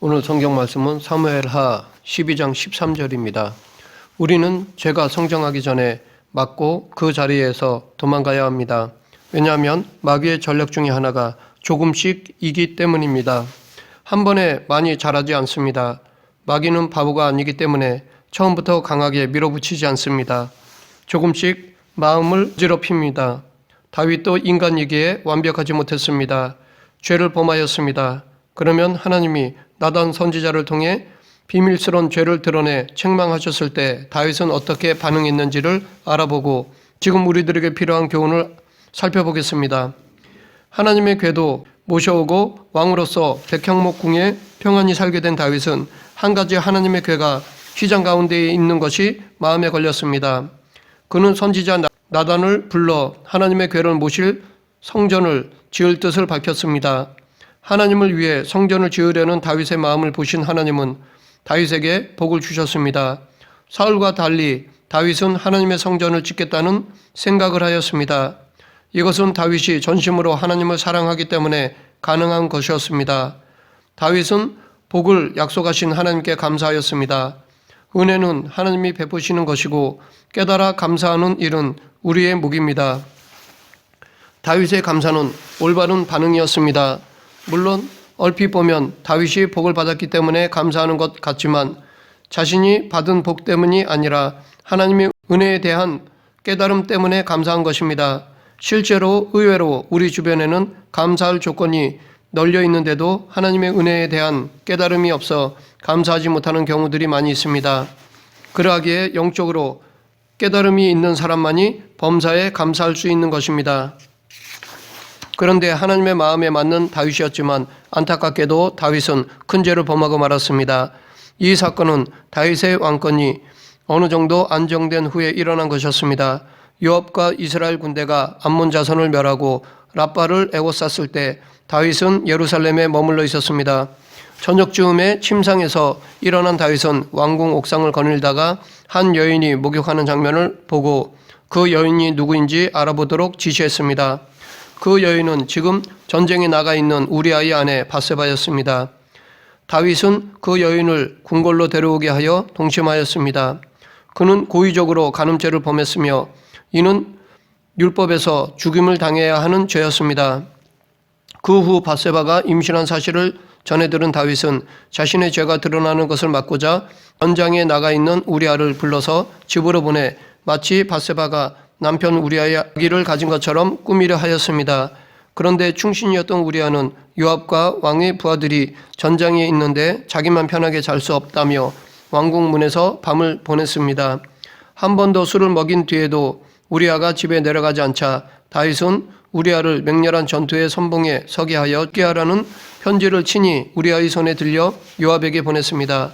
오늘 성경 말씀은 사무엘하 12장 13절입니다. 우리는 죄가 성장하기 전에 막고 그 자리에서 도망가야 합니다. 왜냐하면 마귀의 전략 중에 하나가 조금씩이기 때문입니다. 한 번에 많이 자라지 않습니다. 마귀는 바보가 아니기 때문에 처음부터 강하게 밀어붙이지 않습니다. 조금씩 마음을 어지럽힙니다. 다윗도 인간이기에 완벽하지 못했습니다. 죄를 범하였습니다. 그러면 하나님이 나단 선지자를 통해 비밀스러운 죄를 드러내 책망하셨을 때 다윗은 어떻게 반응했는지를 알아보고 지금 우리들에게 필요한 교훈을 살펴보겠습니다. 하나님의 궤도 모셔오고 왕으로서 백향목궁에 평안히 살게 된 다윗은 한 가지 하나님의 궤가 휘장 가운데에 있는 것이 마음에 걸렸습니다. 그는 선지자 나단을 불러 하나님의 궤를 모실 성전을 지을 뜻을 밝혔습니다. 하나님을 위해 성전을 지으려는 다윗의 마음을 보신 하나님은 다윗에게 복을 주셨습니다. 사울과 달리 다윗은 하나님의 성전을 짓겠다는 생각을 하였습니다. 이것은 다윗이 전심으로 하나님을 사랑하기 때문에 가능한 것이었습니다. 다윗은 복을 약속하신 하나님께 감사하였습니다. 은혜는 하나님이 베푸시는 것이고 깨달아 감사하는 일은 우리의 몫입니다. 다윗의 감사는 올바른 반응이었습니다. 물론 얼핏 보면 다윗이 복을 받았기 때문에 감사하는 것 같지만 자신이 받은 복 때문이 아니라 하나님의 은혜에 대한 깨달음 때문에 감사한 것입니다. 실제로 의외로 우리 주변에는 감사할 조건이 널려 있는데도 하나님의 은혜에 대한 깨달음이 없어 감사하지 못하는 경우들이 많이 있습니다. 그러하기에 영적으로 깨달음이 있는 사람만이 범사에 감사할 수 있는 것입니다. 그런데 하나님의 마음에 맞는 다윗이었지만 안타깝게도 다윗은 큰 죄를 범하고 말았습니다. 이 사건은 다윗의 왕권이 어느 정도 안정된 후에 일어난 것이었습니다. 요압과 이스라엘 군대가 암몬 자손을 멸하고 랍바를 에워쌌을 때 다윗은 예루살렘에 머물러 있었습니다. 저녁쯤에 침상에서 일어난 다윗은 왕궁 옥상을 거닐다가 한 여인이 목욕하는 장면을 보고 그 여인이 누구인지 알아보도록 지시했습니다. 그 여인은 지금 전쟁에 나가 있는 우리아의 아내 밧세바였습니다. 다윗은 그 여인을 궁궐로 데려오게 하여 동침하였습니다. 그는 고의적으로 간음죄를 범했으며 이는 율법에서 죽임을 당해야 하는 죄였습니다. 그 후 밧세바가 임신한 사실을 전해 들은 다윗은 자신의 죄가 드러나는 것을 막고자 전장에 나가 있는 우리아를 불러서 집으로 보내 마치 밧세바가 남편 우리아의 아기를 가진 것처럼 꾸미려 하였습니다. 그런데 충신이었던 우리아는 요압과 왕의 부하들이 전장에 있는데 자기만 편하게 잘 수 없다며 왕궁 문에서 밤을 보냈습니다. 한 번 더 술을 먹인 뒤에도 우리아가 집에 내려가지 않자 다윗은 우리아를 맹렬한 전투의 선봉에 서게 하여 죽게 하라는 편지를 친히 우리아의 손에 들려 요압에게 보냈습니다.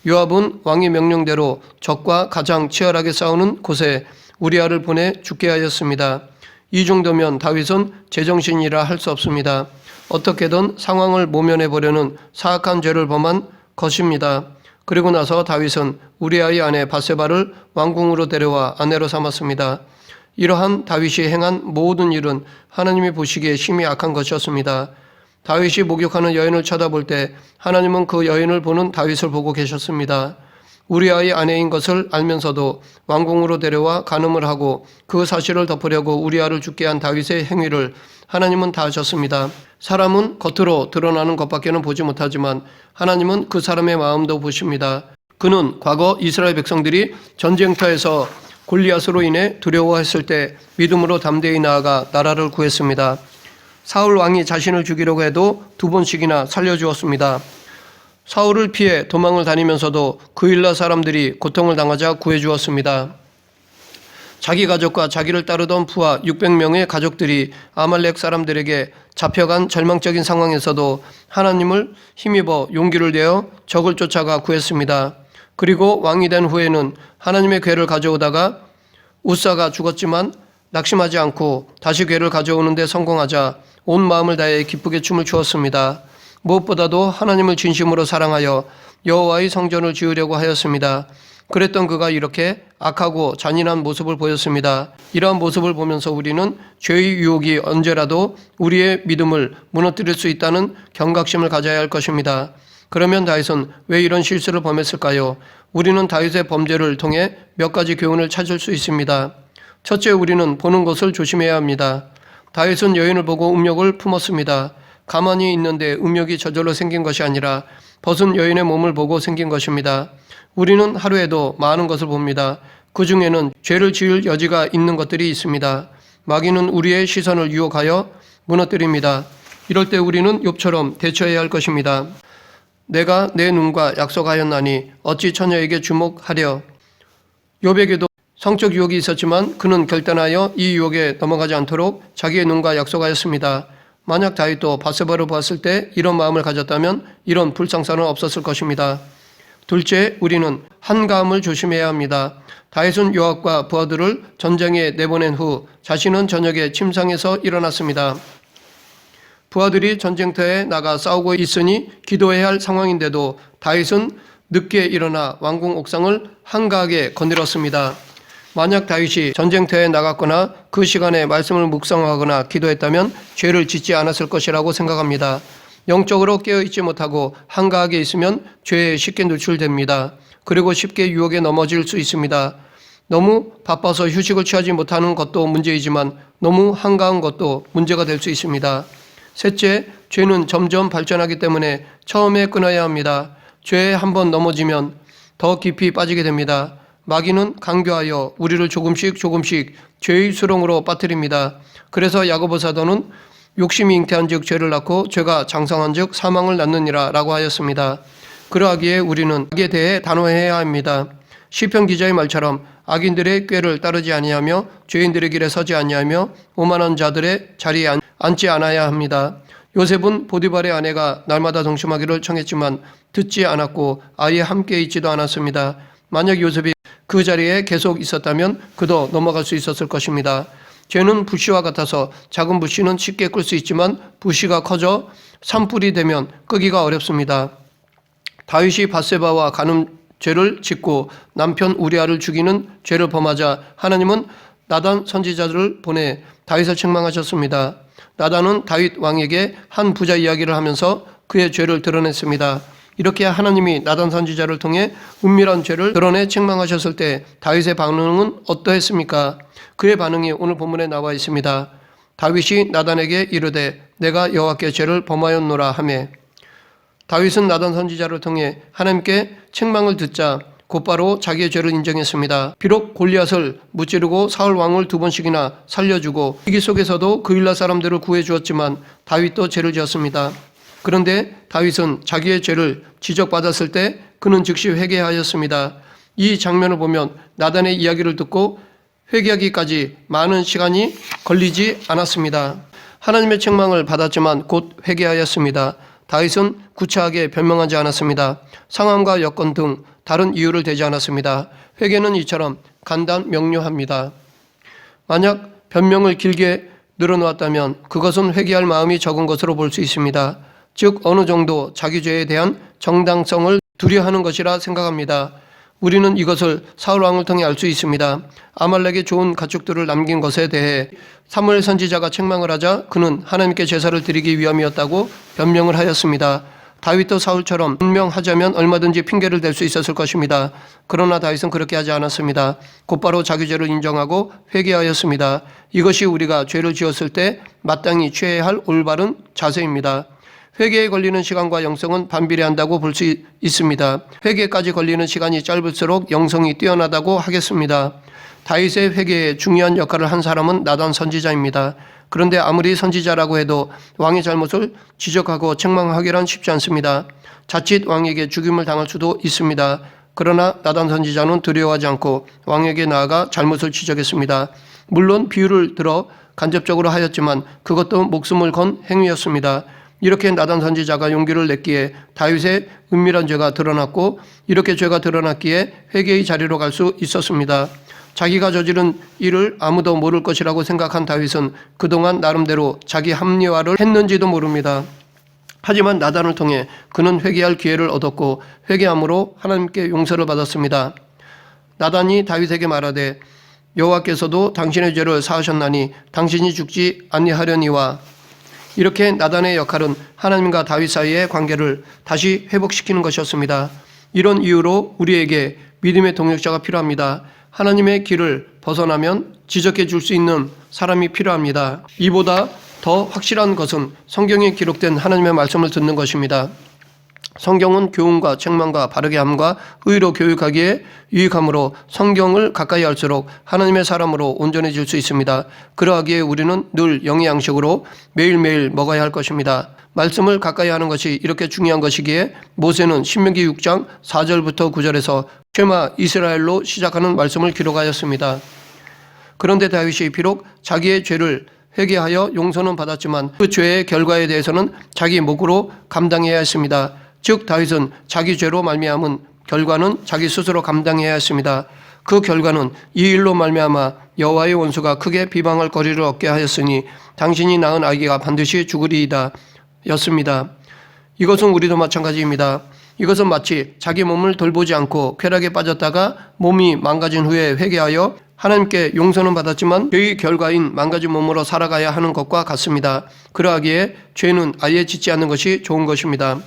요압은 왕의 명령대로 적과 가장 치열하게 싸우는 곳에 우리아를 보내 죽게 하였습니다. 이 정도면 다윗은 제정신이라 할 수 없습니다. 어떻게든 상황을 모면해 보려는 사악한 죄를 범한 것입니다. 그리고 나서 다윗은 우리아의 아내 밧세바를 왕궁으로 데려와 아내로 삼았습니다. 이러한 다윗이 행한 모든 일은 하나님이 보시기에 심히 악한 것이었습니다. 다윗이 목욕하는 여인을 쳐다볼 때 하나님은 그 여인을 보는 다윗을 보고 계셨습니다. 우리아의 아내인 것을 알면서도 왕궁으로 데려와 간음을 하고 그 사실을 덮으려고 우리아를 죽게 한 다윗의 행위를 하나님은 다 아셨습니다. 사람은 겉으로 드러나는 것밖에는 보지 못하지만 하나님은 그 사람의 마음도 보십니다. 그는 과거 이스라엘 백성들이 전쟁터에서 골리앗으로 인해 두려워했을 때 믿음으로 담대히 나아가 나라를 구했습니다. 사울 왕이 자신을 죽이려고 해도 2번씩이나 살려주었습니다. 사울을 피해 도망을 다니면서도 그일라 사람들이 고통을 당하자 구해주었습니다. 자기 가족과 자기를 따르던 부하 600명의 가족들이 아말렉 사람들에게 잡혀간 절망적인 상황에서도 하나님을 힘입어 용기를 내어 적을 쫓아가 구했습니다. 그리고 왕이 된 후에는 하나님의 궤를 가져오다가 우사가 죽었지만 낙심하지 않고 다시 궤를 가져오는 데 성공하자 온 마음을 다해 기쁘게 춤을 추었습니다. 무엇보다도 하나님을 진심으로 사랑하여 여호와의 성전을 지으려고 하였습니다. 그랬던 그가 이렇게 악하고 잔인한 모습을 보였습니다. 이러한 모습을 보면서 우리는 죄의 유혹이 언제라도 우리의 믿음을 무너뜨릴 수 있다는 경각심을 가져야 할 것입니다. 그러면 다윗은 왜 이런 실수를 범했을까요? 우리는 다윗의 범죄를 통해 몇 가지 교훈을 찾을 수 있습니다. 첫째, 우리는 보는 것을 조심해야 합니다. 다윗은 여인을 보고 음욕을 품었습니다. 가만히 있는데 음욕이 저절로 생긴 것이 아니라 벗은 여인의 몸을 보고 생긴 것입니다. 우리는 하루에도 많은 것을 봅니다. 그 중에는 죄를 지을 여지가 있는 것들이 있습니다. 마귀는 우리의 시선을 유혹하여 무너뜨립니다. 이럴 때 우리는 욥처럼 대처해야 할 것입니다. 내가 내 눈과 약속하였나니 어찌 처녀에게 주목하려. 욥에게도 성적 유혹이 있었지만 그는 결단하여 이 유혹에 넘어가지 않도록 자기의 눈과 약속하였습니다. 만약 다윗도 바세바를 보았을 때 이런 마음을 가졌다면 이런 불상사는 없었을 것입니다. 둘째, 우리는 한가함을 조심해야 합니다. 다윗은 요압과 부하들을 전쟁에 내보낸 후 자신은 저녁에 침상에서 일어났습니다. 부하들이 전쟁터에 나가 싸우고 있으니 기도해야 할 상황인데도 다윗은 늦게 일어나 왕궁 옥상을 한가하게 거닐었습니다. 만약 다윗이 전쟁터에 나갔거나 그 시간에 말씀을 묵상하거나 기도했다면 죄를 짓지 않았을 것이라고 생각합니다. 영적으로 깨어있지 못하고 한가하게 있으면 죄에 쉽게 노출됩니다. 그리고 쉽게 유혹에 넘어질 수 있습니다. 너무 바빠서 휴식을 취하지 못하는 것도 문제이지만 너무 한가한 것도 문제가 될 수 있습니다. 셋째, 죄는 점점 발전하기 때문에 처음에 끊어야 합니다. 죄에 한번 넘어지면 더 깊이 빠지게 됩니다. 마귀는 강교하여 우리를 조금씩 죄의 수렁으로 빠뜨립니다. 그래서 야고보 사도는 욕심이 잉태한즉 죄를 낳고 죄가 장성한즉 사망을 낳느니라 라고 하였습니다. 그러하기에 우리는 악에 대해 단호해야 합니다. 시편 기자의 말처럼 악인들의 꾀를 따르지 아니하며 죄인들의 길에 서지 아니하며 오만한 자들의 자리에 앉지 않아야 합니다. 요셉은 보디발의 아내가 날마다 동침하기를 청했지만 듣지 않았고 아예 함께 있지도 않았습니다. 만약 요셉이 그 자리에 계속 있었다면 그도 넘어갈 수 있었을 것입니다. 죄는 부시와 같아서 작은 부시는 쉽게 끌 수 있지만 부시가 커져 산불이 되면 끄기가 어렵습니다. 다윗이 밧세바와 간음죄를 짓고 남편 우리아를 죽이는 죄를 범하자 하나님은 나단 선지자를 보내 다윗을 책망하셨습니다. 나단은 다윗 왕에게 한 부자 이야기를 하면서 그의 죄를 드러냈습니다. 이렇게 하나님이 나단 선지자를 통해 은밀한 죄를 드러내 책망하셨을 때 다윗의 반응은 어떠했습니까? 그의 반응이 오늘 본문에 나와 있습니다. 다윗이 나단에게 이르되 내가 여호와께 죄를 범하였노라 하매, 다윗은 나단 선지자를 통해 하나님께 책망을 듣자 곧바로 자기의 죄를 인정했습니다. 비록 골리앗을 무찌르고 사울 왕을 2번씩이나 살려주고 위기 속에서도 그일라 사람들을 구해주었지만 다윗도 죄를 지었습니다. 그런데 다윗은 자기의 죄를 지적받았을 때 그는 즉시 회개하였습니다. 이 장면을 보면 나단의 이야기를 듣고 회개하기까지 많은 시간이 걸리지 않았습니다. 하나님의 책망을 받았지만 곧 회개하였습니다. 다윗은 구차하게 변명하지 않았습니다. 상황과 여건 등 다른 이유를 대지 않았습니다. 회개는 이처럼 간단 명료합니다. 만약 변명을 길게 늘어놓았다면 그것은 회개할 마음이 적은 것으로 볼 수 있습니다. 즉 어느 정도 자기 죄에 대한 정당성을 두려워하는 것이라 생각합니다. 우리는 이것을 사울 왕을 통해 알 수 있습니다. 아말렉에 좋은 가축들을 남긴 것에 대해 사무엘 선지자가 책망을 하자 그는 하나님께 제사를 드리기 위함이었다고 변명을 하였습니다. 다윗도 사울처럼 변명하자면 얼마든지 핑계를 댈 수 있었을 것입니다. 그러나 다윗은 그렇게 하지 않았습니다. 곧바로 자기 죄를 인정하고 회개하였습니다. 이것이 우리가 죄를 지었을 때 마땅히 취해야 할 올바른 자세입니다. 회개에 걸리는 시간과 영성은 반비례한다고 볼 수 있습니다. 회개까지 걸리는 시간이 짧을수록 영성이 뛰어나다고 하겠습니다. 다윗의 회개에 중요한 역할을 한 사람은 나단 선지자입니다. 그런데 아무리 선지자라고 해도 왕의 잘못을 지적하고 책망하기란 쉽지 않습니다. 자칫 왕에게 죽임을 당할 수도 있습니다. 그러나 나단 선지자는 두려워하지 않고 왕에게 나아가 잘못을 지적했습니다. 물론 비유를 들어 간접적으로 하였지만 그것도 목숨을 건 행위였습니다. 이렇게 나단 선지자가 용기를 냈기에 다윗의 은밀한 죄가 드러났고 이렇게 죄가 드러났기에 회개의 자리로 갈 수 있었습니다. 자기가 저지른 일을 아무도 모를 것이라고 생각한 다윗은 그동안 나름대로 자기 합리화를 했는지도 모릅니다. 하지만 나단을 통해 그는 회개할 기회를 얻었고 회개함으로 하나님께 용서를 받았습니다. 나단이 다윗에게 말하되 여호와께서도 당신의 죄를 사하셨나니 당신이 죽지 아니하려니와 이렇게 나단의 역할은 하나님과 다윗 사이의 관계를 다시 회복시키는 것이었습니다. 이런 이유로 우리에게 믿음의 동역자가 필요합니다. 하나님의 길을 벗어나면 지적해 줄 수 있는 사람이 필요합니다. 이보다 더 확실한 것은 성경에 기록된 하나님의 말씀을 듣는 것입니다. 성경은 교훈과 책망과 바르게 함과 의로 교육하기에 유익하므로 성경을 가까이 할수록 하나님의 사람으로 온전해질 수 있습니다. 그러하기에 우리는 늘 영의 양식으로 매일매일 먹어야 할 것입니다. 말씀을 가까이 하는 것이 이렇게 중요한 것이기에 모세는 신명기 6장 4절부터 9절에서 쉐마 이스라엘로 시작하는 말씀을 기록하였습니다. 그런데 다윗이 비록 자기의 죄를 회개하여 용서는 받았지만 그 죄의 결과에 대해서는 자기 몫으로 감당해야 했습니다. 즉 다윗은 자기 죄로 말미암은 결과는 자기 스스로 감당해야 했습니다. 그 결과는 이 일로 말미암아 여호와의 원수가 크게 비방할 거리를 얻게 하였으니 당신이 낳은 아기가 반드시 죽으리이다 였습니다. 이것은 우리도 마찬가지입니다. 이것은 마치 자기 몸을 돌보지 않고 쾌락에 빠졌다가 몸이 망가진 후에 회개하여 하나님께 용서는 받았지만 죄의 결과인 망가진 몸으로 살아가야 하는 것과 같습니다. 그러하기에 죄는 아예 짓지 않는 것이 좋은 것입니다.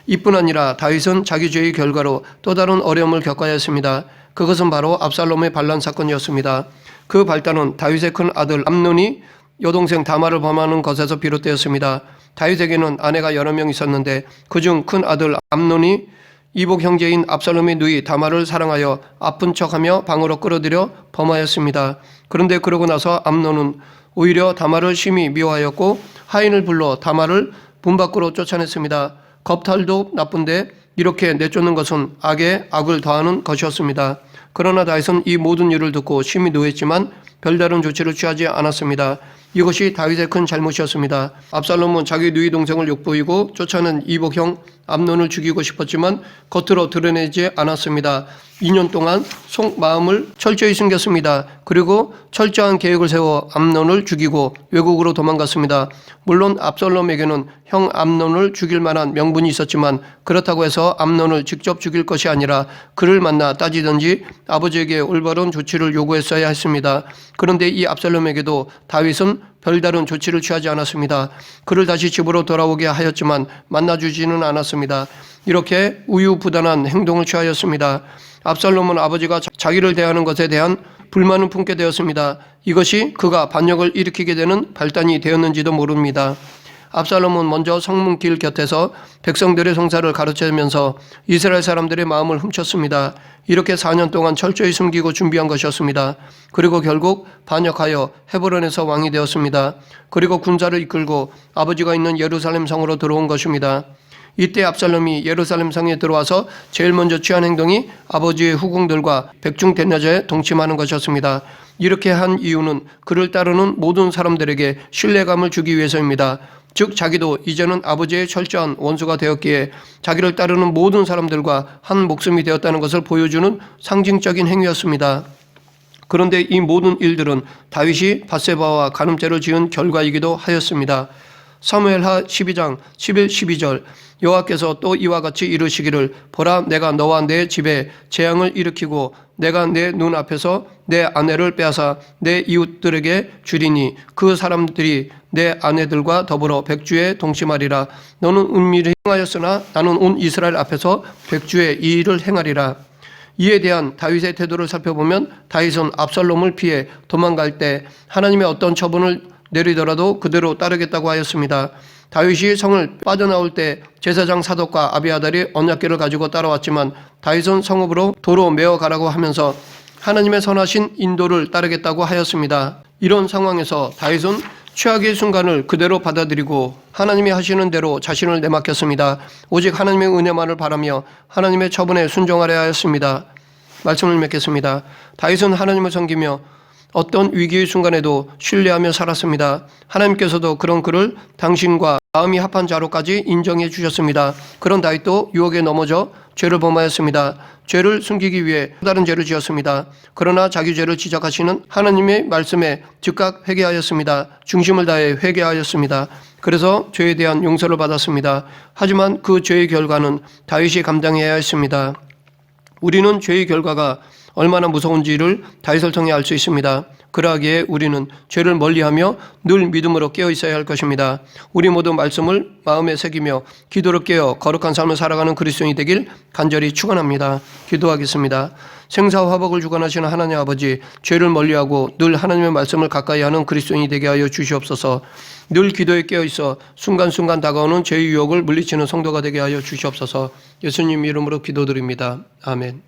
이뿐 아니라 다윗은 자기 죄의 결과로 또 다른 어려움을 겪어야 했습니다. 그것은 바로 압살롬의 반란 사건이었습니다. 그 발단은 다윗의 큰 아들 암논이 여동생 다말을 범하는 것에서 비롯되었습니다. 다윗에게는 아내가 여러 명 있었는데 그중 큰 아들 암논이 이복 형제인 압살롬의 누이 다말을 사랑하여 아픈 척하며 방으로 끌어들여 범하였습니다. 그런데 그러고 나서 암논은 오히려 다말을 심히 미워하였고 하인을 불러 다말을 문 밖으로 쫓아냈습니다. 겁탈도 나쁜데 이렇게 내쫓는 것은 악에 악을 더하는 것이었습니다. 그러나 다윗은 이 모든 일을 듣고 심히 노했지만 별다른 조치를 취하지 않았습니다. 이것이 다윗의 큰 잘못이었습니다. 압살롬은 자기 누이 동생을 욕보이고 쫓아낸 이복형 암논을 죽이고 싶었지만 겉으로 드러내지 않았습니다. 2년 동안 속마음을 철저히 숨겼습니다. 그리고 철저한 계획을 세워 암논을 죽이고 외국으로 도망갔습니다. 물론 압살롬에게는 형 암논을 죽일 만한 명분이 있었지만 그렇다고 해서 암논을 직접 죽일 것이 아니라 그를 만나 따지든지 아버지에게 올바른 조치를 요구했어야 했습니다. 그런데 이 압살롬에게도 다윗은 별다른 조치를 취하지 않았습니다. 그를 다시 집으로 돌아오게 하였지만 만나주지는 않았습니다. 이렇게 우유부단한 행동을 취하였습니다. 압살롬은 아버지가 자기를 대하는 것에 대한 불만을 품게 되었습니다. 이것이 그가 반역을 일으키게 되는 발단이 되었는지도 모릅니다. 압살롬은 먼저 성문길 곁에서 백성들의 성사를 가르치면서 이스라엘 사람들의 마음을 훔쳤습니다. 이렇게 4년 동안 철저히 숨기고 준비한 것이었습니다. 그리고 결국 반역하여 헤브론에서 왕이 되었습니다. 그리고 군사를 이끌고 아버지가 있는 예루살렘 성으로 들어온 것입니다. 이때 압살롬이 예루살렘 성에 들어와서 제일 먼저 취한 행동이 아버지의 후궁들과 백중 대낮에 동침하는 것이었습니다. 이렇게 한 이유는 그를 따르는 모든 사람들에게 신뢰감을 주기 위해서입니다. 즉 자기도 이제는 아버지의 철저한 원수가 되었기에 자기를 따르는 모든 사람들과 한 목숨이 되었다는 것을 보여주는 상징적인 행위였습니다. 그런데 이 모든 일들은 다윗이 밧세바와 간음죄를 지은 결과이기도 하였습니다. 사무엘하 12장 11, 12절 여호와께서 또 이와 같이 이르시기를 보라 내가 너와 내 집에 재앙을 일으키고 내가 내 눈앞에서 내 아내를 빼앗아 내 이웃들에게 주리니 그 사람들이 내 아내들과 더불어 백주에 동침하리라. 너는 은밀히 행하였으나 나는 온 이스라엘 앞에서 백주에 이 일을 행하리라. 이에 대한 다윗의 태도를 살펴보면 다윗은 압살롬을 피해 도망갈 때 하나님의 어떤 처분을 내리더라도 그대로 따르겠다고 하였습니다. 다윗이 성을 빠져나올 때 제사장 사독과 아비아달이 언약궤를 가지고 따라왔지만 다윗은 성읍으로 도로 메어 가라고 하면서 하나님의 선하신 인도를 따르겠다고 하였습니다. 이런 상황에서 다윗은 최악의 순간을 그대로 받아들이고 하나님이 하시는 대로 자신을 내맡겼습니다. 오직 하나님의 은혜만을 바라며 하나님의 처분에 순종하려 하였습니다. 말씀을 맺겠습니다. 다윗은 하나님을 섬기며 어떤 위기의 순간에도 신뢰하며 살았습니다. 하나님께서도 그런 그를 당신과 마음이 합한 자로까지 인정해 주셨습니다. 그런 다윗도 유혹에 넘어져 죄를 범하였습니다. 죄를 숨기기 위해 또 다른 죄를 지었습니다. 그러나 자기 죄를 지적하시는 하나님의 말씀에 즉각 회개하였습니다. 중심을 다해 회개하였습니다. 그래서 죄에 대한 용서를 받았습니다. 하지만 그 죄의 결과는 다윗이 감당해야 했습니다. 우리는 죄의 결과가 얼마나 무서운지를 다윗을 통해 알 수 있습니다. 그러하기에 우리는 죄를 멀리하며 늘 믿음으로 깨어 있어야 할 것입니다. 우리 모두 말씀을 마음에 새기며 기도로 깨어 거룩한 삶을 살아가는 그리스도인이 되길 간절히 축원합니다. 기도하겠습니다. 생사화복을 주관하시는 하나님 아버지, 죄를 멀리하고 늘 하나님의 말씀을 가까이 하는 그리스도인이 되게 하여 주시옵소서. 늘 기도에 깨어 있어 순간순간 다가오는 죄의 유혹을 물리치는 성도가 되게 하여 주시옵소서. 예수님 이름으로 기도드립니다. 아멘.